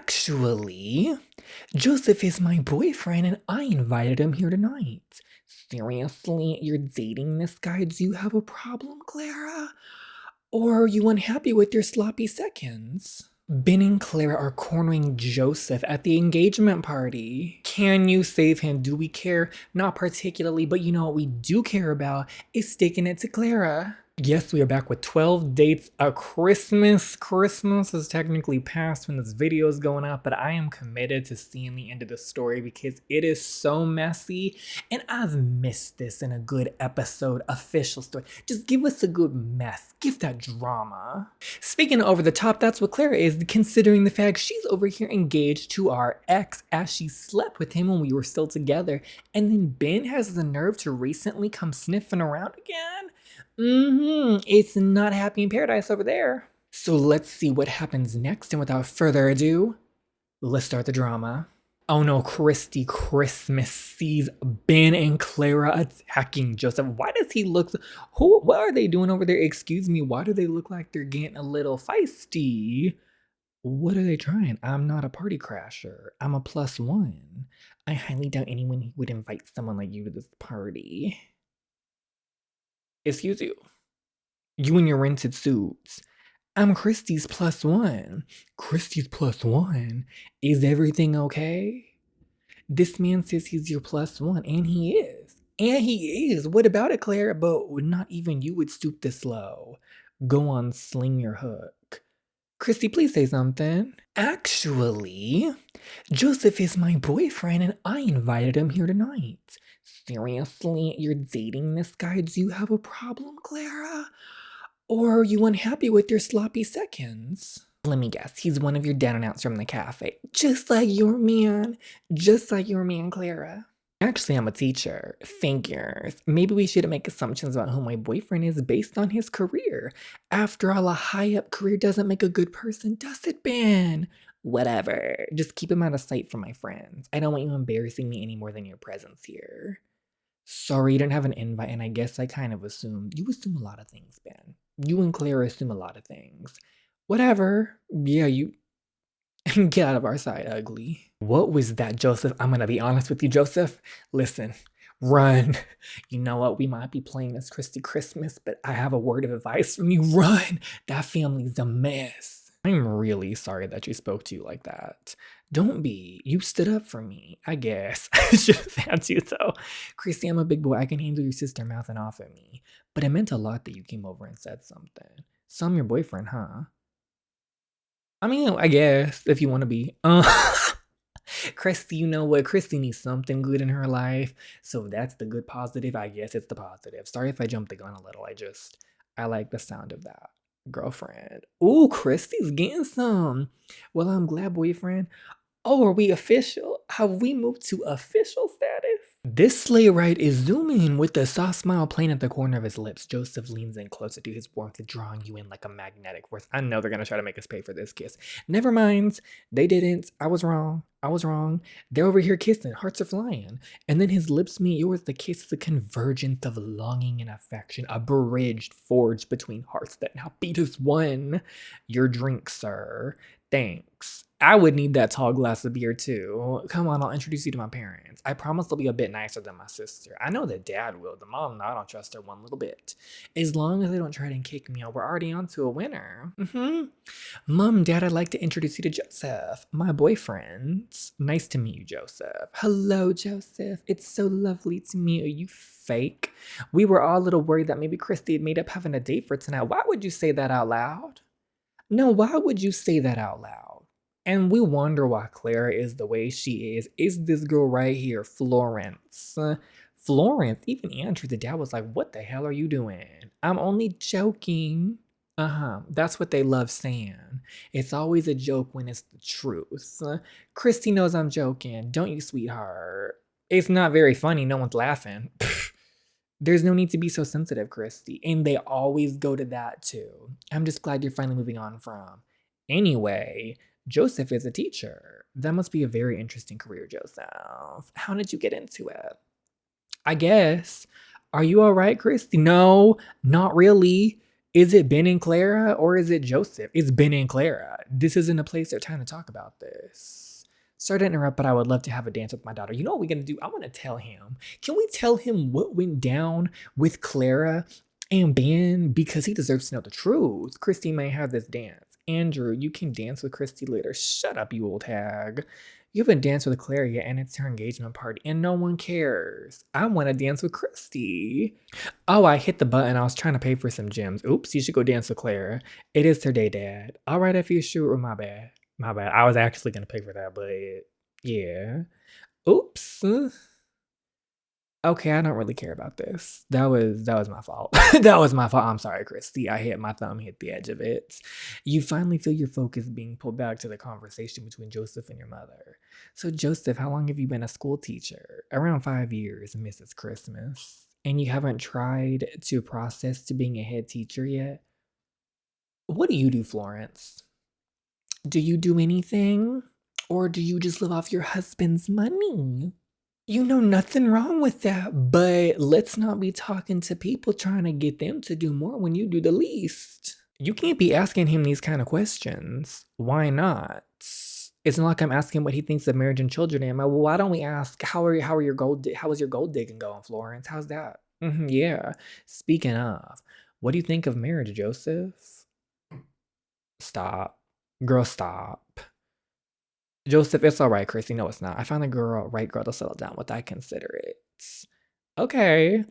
Actually, Joseph is my boyfriend and I invited him here tonight. Seriously, you're dating this guy? Do you have a problem, Clara? Or are you unhappy with your sloppy seconds? Ben and Clara are cornering Joseph at the engagement party. Can you save him? Do we care? Not particularly, but you know what we do care about is sticking it to Clara. Yes, we are back with 12 dates of Christmas. Christmas is technically past when this video is going up, but I am committed to seeing the end of the story because it is so messy and I've missed this in a good episode, official story. Just give us a good mess. Give that drama. Speaking of over the top, that's what Clara is, considering the fact she's over here engaged to our ex as she slept with him when we were still together. And then Ben has the nerve to recently come sniffing around again. It's not happy in paradise over there. So let's see what happens next, and without further ado, let's start the drama. Oh no, Christy Christmas sees Ben and Clara attacking Joseph. Why does he look what are they doing over there? Excuse me, why do they look like they're getting a little feisty? What are they trying? I'm not a party crasher. I'm a +1. I highly doubt anyone would invite someone like you to this party. Excuse you. You in your rented suits. I'm Christy's +1. Christy's +1? Is everything okay? This man says he's your +1, and he is. And he is. What about it, Claire? But not even you would stoop this low. Go on, sling your hook. Christy, please say something. Actually, Joseph is my boyfriend and I invited him here tonight. Seriously, you're dating this guy? Do you have a problem, Clara? Or are you unhappy with your sloppy seconds? Let me guess, he's one of your down and outs from the cafe. Just like your man. Just like your man, Clara. Actually, I'm a teacher. Figures. Maybe we shouldn't make assumptions about who my boyfriend is based on his career. After all, a high-up career doesn't make a good person, does it, Ben? Whatever. Just keep him out of sight from my friends. I don't want you embarrassing me any more than your presence here. Sorry, you didn't have an invite, and I guess I kind of assumed. You assume a lot of things, Ben. You and Clara assume a lot of things. Whatever. Yeah, you... Get out of our sight, ugly. What was that, Joseph? I'm gonna be honest with you, Joseph. Listen, run. You know what? We might be playing this Christy Christmas, but I have a word of advice from you. Run. That family's a mess. I'm really sorry that she spoke to you like that. Don't be. You stood up for me, I guess. I should have had you, though. Christy, I'm a big boy. I can handle your sister mouthing off at me. But it meant a lot that you came over and said something. So I'm your boyfriend, huh? I mean, I guess, if you want to be. Christy, you know what? Christy needs something good in her life. So that's the good positive. I guess it's the positive. Sorry if I jumped the gun a little. I like the sound of that. Girlfriend. Ooh, Christy's getting some. Well, I'm glad, boyfriend. Oh, are we official? Have we moved to official status? This sleigh ride is zooming with the soft smile playing at the corner of his lips. Joseph leans in closer to his warmth, drawing you in like a magnetic force. I know they're gonna try to make us pay for this kiss. Never mind. They didn't. I was wrong. They're over here kissing. Hearts are flying. And then his lips meet yours. The kiss is a convergence of longing and affection. A bridge forged between hearts that now beat as one. Your drink, sir. Thanks. I would need that tall glass of beer too. Come on, I'll introduce you to my parents. I promise they'll be a bit nicer than my sister. I know that dad will. The mom, no, I don't trust her one little bit. As long as they don't try to kick me out, we're already on to a winner. Mom, Dad, I'd like to introduce you to Joseph, my boyfriend. Nice to meet you, Joseph. Hello, Joseph. It's so lovely to meet you. You fake. We were all a little worried that maybe Christy had made up having a date for tonight. Why would you say that out loud? No, why would you say that out loud? And we wonder why Clara is the way she is. Is this girl right here, Florence? Florence, even Andrew, the dad, was like, what the hell are you doing? I'm only joking. That's what they love saying. It's always a joke when it's the truth. Christy knows I'm joking. Don't you, sweetheart? It's not very funny. No one's laughing. There's no need to be so sensitive, Christy. And they always go to that too. I'm just glad you're finally moving on from. Anyway, Joseph is a teacher. That must be a very interesting career, Joseph. How did you get into it? I guess. Are you all right, Christy? No, not really. Is it Ben and Clara or is it Joseph? It's Ben and Clara. This isn't a place or time to talk about this. Sorry to interrupt, but I would love to have a dance with my daughter. You know what we're gonna do? I want to tell him. Can we tell him what went down with Clara and Ben? Because he deserves to know the truth. Christy may have this dance. Andrew, you can dance with Christy later. Shut up, you old hag. You haven't danced with Clara yet, and it's her engagement party, and no one cares. I want to dance with Christy. Oh, I hit the button. I was trying to pay for some gems. Oops, you should go dance with Clara. It is her day, Dad. All right, if you shoot, my bad. My bad. I was actually going to pay for that, but yeah. Oops. Okay, I don't really care about this. That was my fault. That was my fault. I'm sorry, Christy. I hit my thumb, hit the edge of it. You finally feel your focus being pulled back to the conversation between Joseph and your mother. So, Joseph, how long have you been a school teacher? Around 5 years, Mrs. Christmas. And you haven't tried to process to being a head teacher yet? What do you do, Florence? Do you do anything? Or do you just live off your husband's money? You know, nothing wrong with that, but let's not be talking to people trying to get them to do more when you do the least. You can't be asking him these kind of questions. Why not? It's not like I'm asking what he thinks of marriage and children. Am I? Well, why don't we ask how is your gold digging going, Florence? How's that? Yeah. Speaking of, what do you think of marriage, Joseph? Stop, girl. Stop. Joseph, it's all right, Chrissy. No, it's not. I found the right girl to settle down with. I consider it. Okay.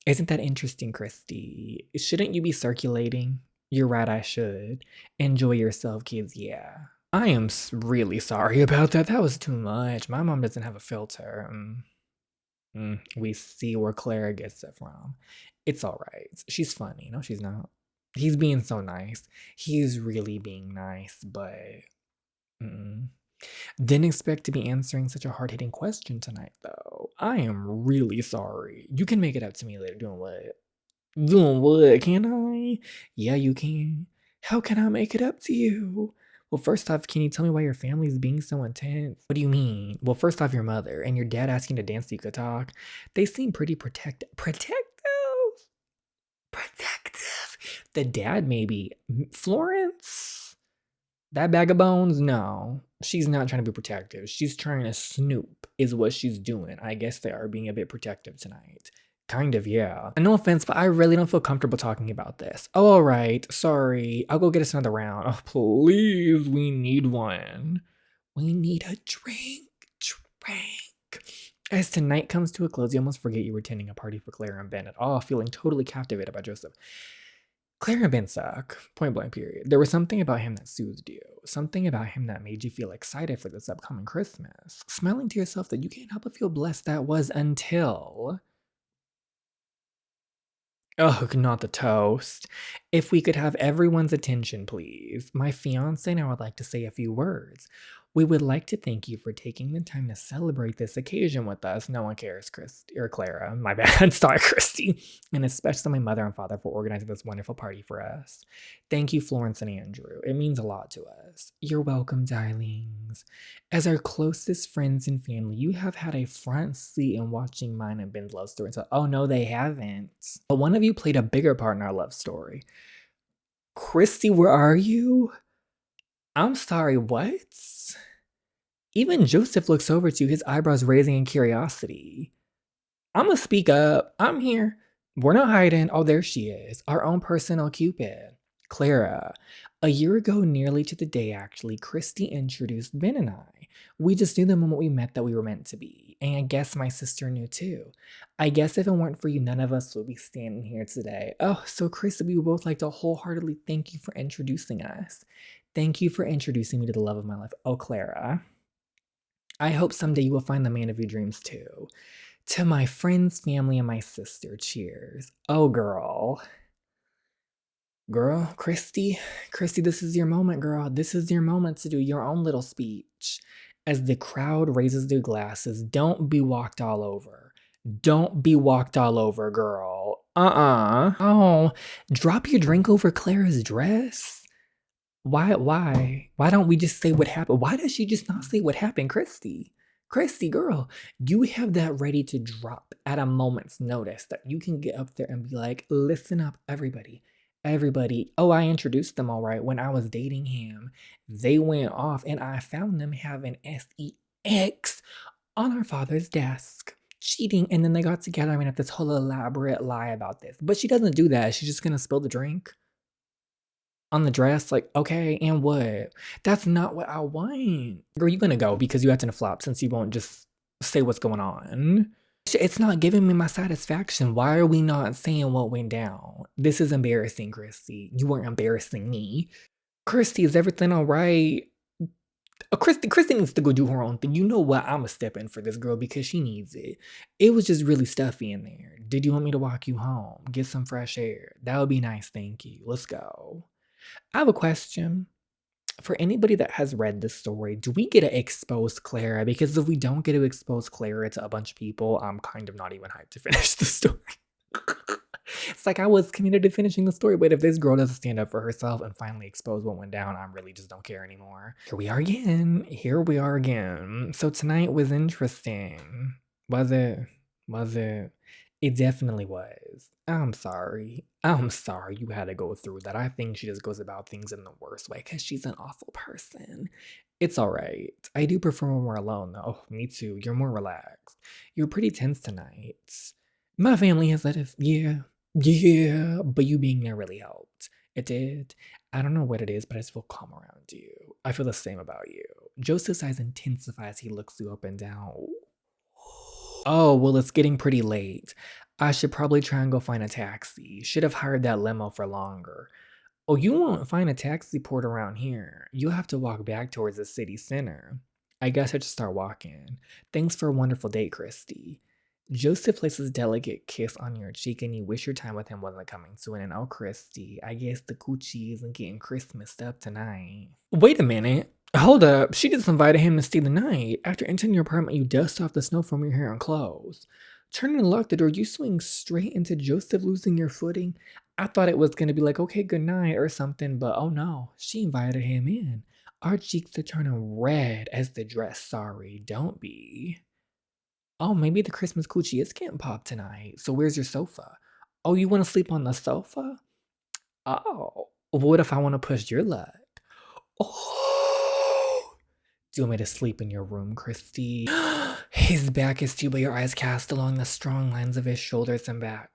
Isn't that interesting, Christy? Shouldn't you be circulating? You're right, I should. Enjoy yourself, kids. Yeah. I am really sorry about that. That was too much. My mom doesn't have a filter. We see where Clara gets it from. It's all right. She's funny. No, she's not. He's being so nice. He's really being nice, but didn't expect to be answering such a hard-hitting question tonight, though. I am really sorry. You can make it up to me later. Doing what? Doing what? Can I? Yeah, you can. How can I make it up to you? Well, first off, can you tell me why your family's being so intense? What do you mean? Well, first off, your mother and your dad asking to dance so you could talk. They seem pretty protective. Protective. The dad, maybe. Florence? That bag of bones? No. She's not trying to be protective. She's trying to snoop, is what she's doing. I guess they are being a bit protective tonight. Kind of, yeah. And no offense, but I really don't feel comfortable talking about this. Oh, all right. Sorry. I'll go get us another round. Oh, please. We need one. We need a drink. As tonight comes to a close, you almost forget you were attending a party for Clara and Ben at all, feeling totally captivated by Joseph. Clara and Ben suck. Point blank, period. There was something about him that soothed you. Something about him that made you feel excited for this upcoming Christmas. Smiling to yourself that you can't help but feel blessed that was until... Ugh, not the toast. If we could have everyone's attention, please. My fiance and I would like to say a few words. We would like to thank you for taking the time to celebrate this occasion with us. No one cares, Christy or Clara. My bad. Sorry, Christy. And especially my mother and father for organizing this wonderful party for us. Thank you, Florence and Andrew. It means a lot to us. You're welcome, darlings. As our closest friends and family, you have had a front seat in watching mine and Ben's love story. So, oh no, they haven't. But one of you played a bigger part in our love story. Christy, where are you? I'm sorry, what? Even Joseph looks over to you, his eyebrows raising in curiosity. I'ma speak up. I'm here. We're not hiding. Oh, there she is. Our own personal Cupid. Clara. A year ago, nearly to the day actually, Christy introduced Ben and I. We just knew the moment we met that we were meant to be. And I guess my sister knew too. I guess if it weren't for you, none of us would be standing here today. Oh, so Christy, we would both like to wholeheartedly thank you for introducing us. Thank you for introducing me to the love of my life. Oh, Clara. I hope someday you will find the man of your dreams too. To my friends, family, and my sister, cheers. Oh, girl. Girl, Christy, this is your moment, girl. This is your moment to do your own little speech. As the crowd raises their glasses, don't be walked all over. Don't be walked all over, girl. Oh, drop your drink over Clara's dress? Why don't we just say what happened? Why does she just not say what happened, Christy? Christy, girl, you have that ready to drop at a moment's notice that you can get up there and be like, listen up, everybody. Everybody, oh, I introduced them all right. When I was dating him, they went off and I found them having sex on our father's desk, cheating, and then they got together and made up this whole elaborate lie about this. But she doesn't do that. She's just gonna spill the drink on the dress, like, okay, and what? That's not what I want. Girl, you gonna go because you acting a flop since you won't just say what's going on. It's not giving me my satisfaction. Why are we not saying what went down? This is embarrassing, Christy. You weren't embarrassing me. Christy, is everything all right? Christy needs to go do her own thing. You know what? I'ma step in for this girl because she needs it. It was just really stuffy in there. Did you want me to walk you home? Get some fresh air. That would be nice, thank you. Let's go. I have a question. For anybody that has read this story, do we get to expose Clara? Because if we don't get to expose Clara to a bunch of people, I'm kind of not even hyped to finish the story. It's like I was committed to finishing the story, but if this girl doesn't stand up for herself and finally expose what went down, I really just don't care anymore. Here we are again. Here we are again. So tonight was interesting. Was it? Was it? It definitely was. I'm sorry. I'm sorry you had to go through that. I think she just goes about things in the worst way because she's an awful person. It's all right. I do prefer when we're alone, though. Me too. You're more relaxed. You're pretty tense tonight. My family has let us, yeah, yeah, but you being there really helped. It did. I don't know what it is, but I just feel calm around you. I feel the same about you. Joseph's eyes intensify as he looks you up and down. Oh, well, it's getting pretty late. I should probably try and go find a taxi. Should have hired that limo for longer. Oh, you won't find a taxi port around here. You'll have to walk back towards the city center. I guess I should start walking. Thanks for a wonderful date, Christy. Joseph places a delicate kiss on your cheek and you wish your time with him wasn't coming to an end. Oh, Christy, I guess the coochie isn't getting Christmased up tonight. Wait a minute. Hold up. She just invited him to stay the night. After entering your apartment, you dust off the snow from your hair and clothes. Turning to lock the door, you swing straight into Joseph losing your footing. I thought it was going to be like, okay, good night or something, but oh no, she invited him in. Our cheeks are turning red as the dress. Sorry, don't be. Oh, maybe the Christmas coochie is getting popped tonight. So where's your sofa? Oh, you want to sleep on the sofa? Oh, what if I want to push your luck? Oh, do you want me to sleep in your room, Christy? His back is to you, but your eyes cast along the strong lines of his shoulders and back.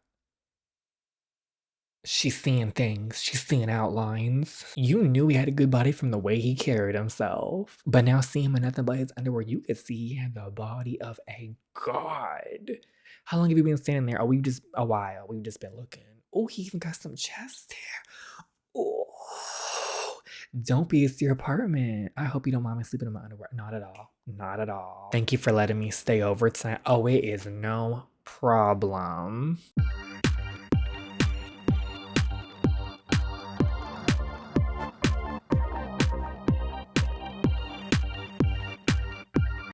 She's seeing things. She's seeing outlines. You knew he had a good body from the way he carried himself. But now seeing him in nothing but his underwear, you could see he had the body of a god. How long have you been standing there? Oh, we've just a while. We've just been looking. Oh, he even got some chest hair. Oh, don't be, it's your apartment. I hope you don't mind me sleeping in my underwear. Not at all. Not at all. Thank you for letting me stay over tonight. Oh, it is no problem.